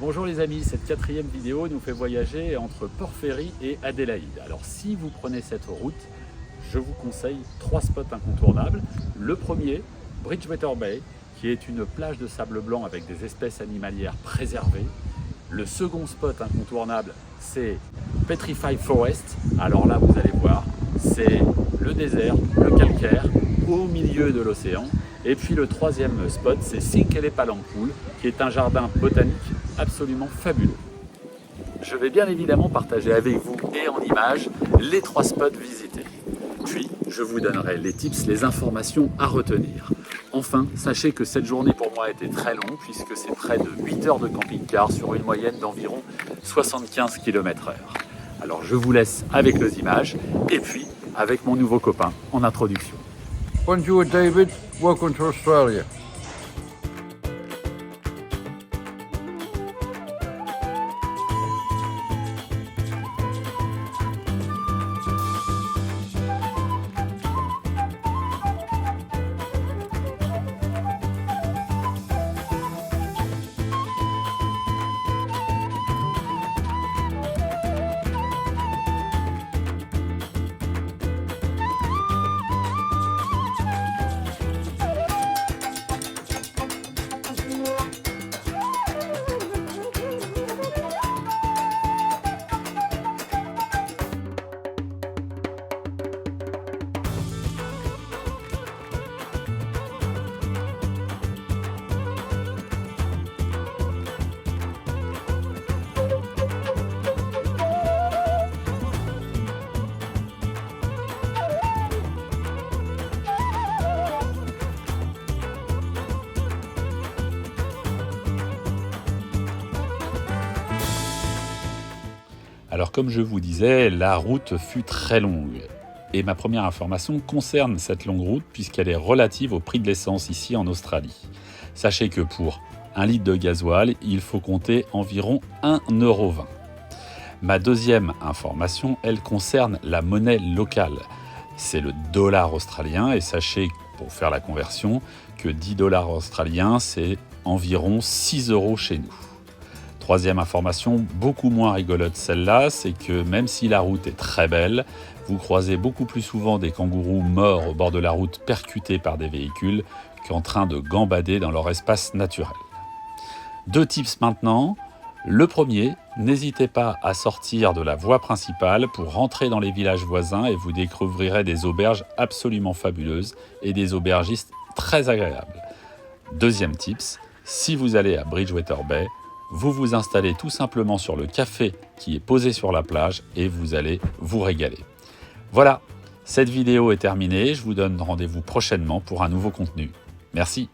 Bonjour les amis, cette quatrième vidéo nous fait voyager entre Port Fairy et Adélaïde. Alors si vous prenez cette route, je vous conseille 3 spots incontournables. Le premier, Bridgewater Bay, qui est une plage de sable blanc avec des espèces animalières préservées. Le second spot incontournable, c'est Petrified Forest. Alors là, vous allez voir, c'est le désert, le calcaire, au milieu de l'océan. Et puis le troisième spot, c'est Sinkele Palanpool, qui est un jardin botanique absolument fabuleux. Je vais bien évidemment partager avec vous et en images les 3 spots visités. Puis, je vous donnerai les tips, les informations à retenir. Enfin, sachez que cette journée pour moi a été très longue puisque c'est près de 8 heures de camping-car sur une moyenne d'environ 75 km/h. Alors je vous laisse avec les images et puis avec mon nouveau copain en introduction. Bonjour David, welcome to Australia. Alors comme je vous disais, la route fut très longue. Et ma première information concerne cette longue route puisqu'elle est relative au prix de l'essence ici en Australie. Sachez que pour 1 litre de gasoil, il faut compter environ 1,20 €. Ma deuxième information, elle concerne la monnaie locale. C'est le dollar australien et sachez, pour faire la conversion, que 10 $ australiens, c'est environ 6 € chez nous. Troisième information, beaucoup moins rigolote celle-là, c'est que même si la route est très belle, vous croisez beaucoup plus souvent des kangourous morts au bord de la route percutés par des véhicules qu'en train de gambader dans leur espace naturel. 2 tips maintenant. Le premier, n'hésitez pas à sortir de la voie principale pour rentrer dans les villages voisins et vous découvrirez des auberges absolument fabuleuses et des aubergistes très agréables. Deuxième tips, si vous allez à Bridgewater Bay, vous vous installez tout simplement sur le café qui est posé sur la plage et vous allez vous régaler. Voilà, cette vidéo est terminée. Je vous donne rendez-vous prochainement pour un nouveau contenu. Merci.